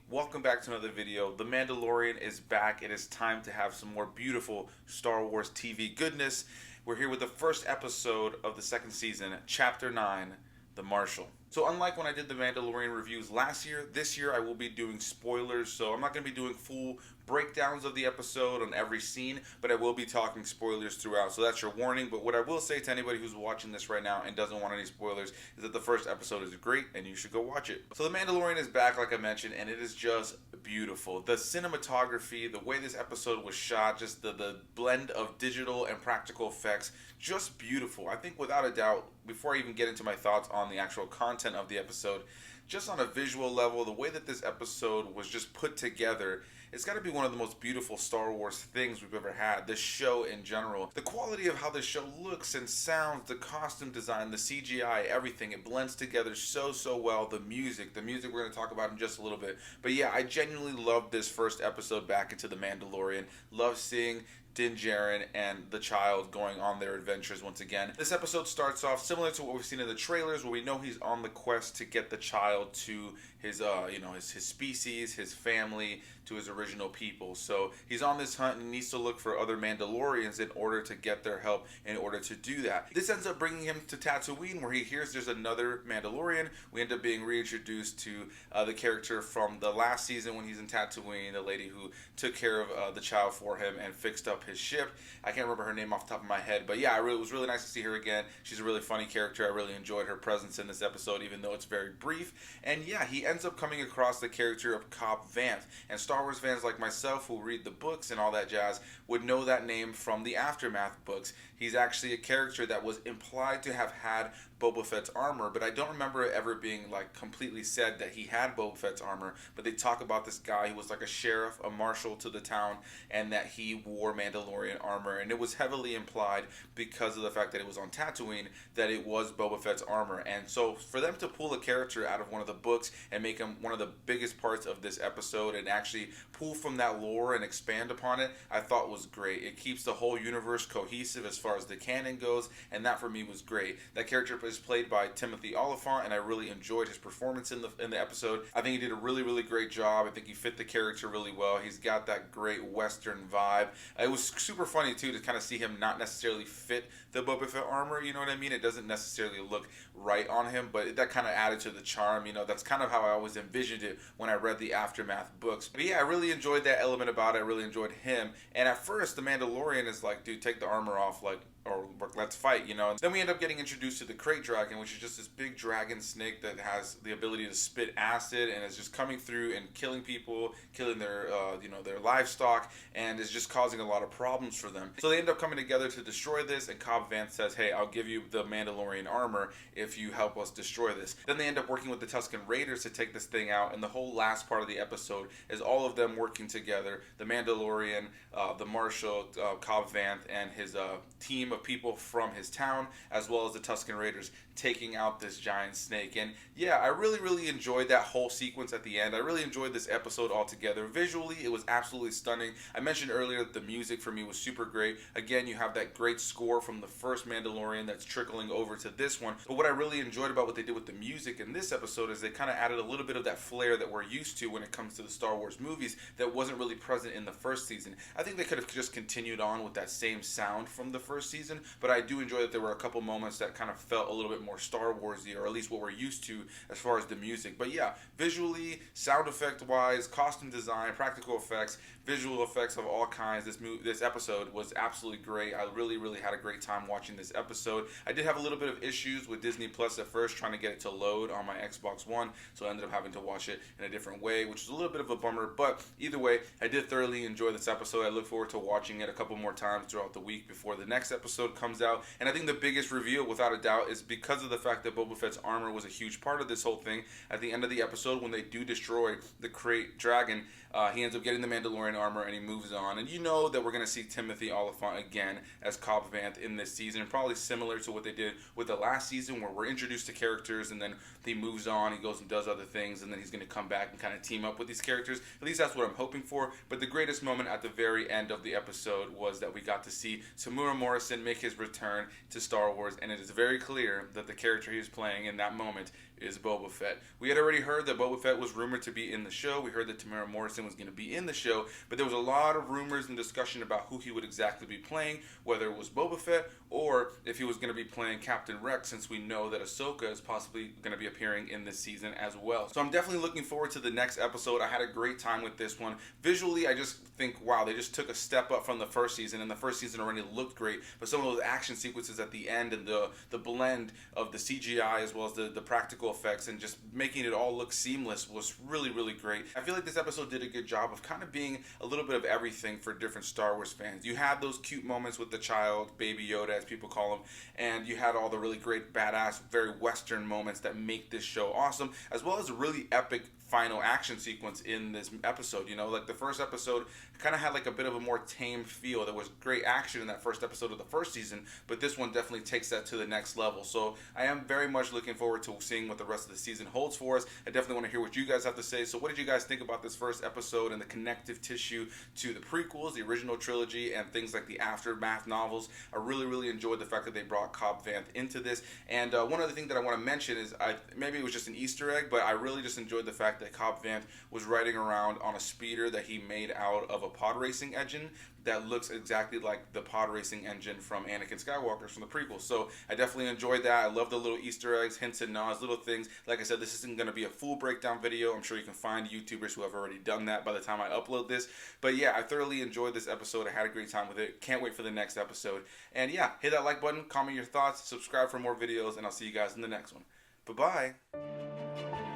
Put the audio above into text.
Welcome back to another video. The Mandalorian is back. It is time to have some more beautiful Star Wars TV goodness. We're here with the first episode of the second season, Chapter 9, The Marshal. So unlike when I did the Mandalorian reviews last year, this year I will be doing spoilers. So I'm not going to be doing full breakdowns of the episode on every scene, but I will be talking spoilers throughout. So that's your warning. But what I will say to anybody who's watching this right now and doesn't want any spoilers is that the first episode is great and you should go watch it. So the Mandalorian is back, like I mentioned, and it is just beautiful. The cinematography, the way this episode was shot, just the blend of digital and practical effects, just beautiful. I think without a doubt, before I even get into my thoughts on the actual content of the episode, just on a visual level, the way that this episode was just put together, it's got to be one of the most beautiful Star Wars things we've ever had. This show in general. The quality of how this show looks and sounds, the costume design, the CGI, everything, it blends together so well. The music we're going to talk about in just a little bit. But yeah, I genuinely loved this first episode back into The Mandalorian. Love seeing Din Djarin and the child going on their adventures once again. This episode starts off similar to what we've seen in the trailers, where we know he's on the quest to get the child to his his species, his family, to his original people. So he's on this hunt and he needs to look for other Mandalorians in order to get their help, in order to do that. This ends up bringing him to Tatooine, where he hears there's another Mandalorian. We end up being reintroduced to the character from the last season when he's in Tatooine, the lady who took care of the child for him and fixed up his ship. I can't remember her name off the top of my head, but yeah, it was really nice to see her again. She's a really funny character. I really enjoyed her presence in this episode, even though it's very brief. And yeah, he ends up coming across the character of Cobb Vanth. And Star Wars fans like myself who read the books and all that jazz would know that name from the Aftermath books. He's actually a character that was implied to have had Boba Fett's armor, but I don't remember it ever being like completely said that he had Boba Fett's armor. But they talk about this guy who was like a sheriff, a marshal to the town, and that he wore Mandalorian armor, and it was heavily implied because of the fact that it was on Tatooine that it was Boba Fett's armor. And so for them to pull a character out of one of the books and make him one of the biggest parts of this episode and actually pull from that lore and expand upon it, I thought was great. It keeps the whole universe cohesive as far as the canon goes, and that for me was great. That character is played by Timothy Olyphant, and I really enjoyed his performance in the episode. I think he did a really great job. I think he fit the character really well. He's got that great Western vibe. It was super funny too to kind of see him not necessarily fit the Boba Fett armor, you know what I mean? It doesn't necessarily look right on him, but that kind of added to the charm. You know, that's kind of how I always envisioned it when I read the Aftermath books. But yeah, I really enjoyed that element about it. I really enjoyed him. And at first, the Mandalorian is like, dude, take the armor off, like, or let's fight, you know. And then we end up getting introduced to the Krayt Dragon, which is just this big dragon snake that has the ability to spit acid and is just coming through and killing people, killing their their livestock, and is just causing a lot of problems for them. So they end up coming together to destroy this, and Cobb Vanth says, hey, I'll give you the Mandalorian armor if you help us destroy this. Then they end up working with the Tusken Raiders to take this thing out, and the whole last part of the episode is all of them working together. The Mandalorian, the Marshal, Cobb Vanth, and his team of people from his town, as well as the Tusken Raiders, taking out this giant snake. And yeah, I really enjoyed that whole sequence at the end. I really enjoyed this episode altogether. Visually, it was absolutely stunning. I mentioned earlier that the music for me was super great. Again, you have that great score from the first Mandalorian that's trickling over to this one. But what I really enjoyed about what they did with the music in this episode is they kind of added a little bit of that flair that we're used to when it comes to the Star Wars movies that wasn't really present in the first season. I think they could have just continued on with that same sound from the first season, but I do enjoy that there were a couple moments that kind of felt a little bit more Star Warsy, or at least what we're used to as far as the music. But yeah, visually, sound effect wise, costume design, practical effects, visual effects of all kinds, this episode was absolutely great. I really had a great time watching this episode. I did have a little bit of issues with Disney Plus at first, trying to get it to load on my Xbox One, so I ended up having to watch it in a different way, which is a little bit of a bummer. But either way, I did thoroughly enjoy this episode. I look forward to watching it a couple more times throughout the week before the next episode comes out. And I think the biggest reveal, without a doubt, is because of the fact that Boba Fett's armor was a huge part of this whole thing. At the end of the episode, when they do destroy the Krayt Dragon, he ends up getting the Mandalorian armor and he moves on. And you know that we're going to see Timothy Olyphant again as Cobb Vanth in this season, probably similar to what they did with the last season, where we're introduced to characters and then he moves on, he goes and does other things, and then he's going to come back and kind of team up with these characters. At least that's what I'm hoping for. But the greatest moment at the very end of the episode was that we got to see Temuera Morrison make his return to Star Wars, and it is very clear that the character he was playing in that moment is Boba Fett. We had already heard that Boba Fett was rumored to be in the show. We heard that Temuera Morrison was going to be in the show, but there was a lot of rumors and discussion about who he would exactly be playing, whether it was Boba Fett or if he was going to be playing Captain Rex, since we know that Ahsoka is possibly going to be appearing in this season as well. So I'm definitely looking forward to the next episode. I had a great time with this one. Visually, I just think, wow, they just took a step up from the first season, and the first season already looked great, but some of those action sequences at the end and the blend of the CGI as well as the practical effects and just making it all look seamless was really, really great. I feel like this episode did a good job of kind of being a little bit of everything for different Star Wars fans. You had those cute moments with the child, Baby Yoda as people call him, and you had all the really great, badass, very Western moments that make this show awesome, as well as a really epic final action sequence in this episode. You know, like the first episode kind of had like a bit of a more tame feel. There was great action in that first episode of the first season, but this one definitely takes that to the next level. So I am very much looking forward to seeing what the rest of the season holds for us. I definitely want to hear what you guys have to say. So what did you guys think about this first episode and the connective tissue to the prequels, the original trilogy, and things like the aftermath novels? I really, really enjoyed the fact that they brought Cobb Vanth into this. And one other thing that I want to mention is, maybe it was just an Easter egg, but I really just enjoyed the fact that Cobb Vanth was riding around on a speeder that he made out of a pod racing engine that looks exactly like the pod racing engine from Anakin Skywalker from the prequels. So I definitely enjoyed that. I love the little Easter eggs, hints and nods, little things. Like I said, this isn't going to be a full breakdown video. I'm sure you can find YouTubers who have already done that by the time I upload this. But yeah, I thoroughly enjoyed this episode. I had a great time with it. Can't wait for the next episode. And yeah, hit that like button, comment your thoughts, subscribe for more videos, and I'll see you guys in the next one. Bye-bye.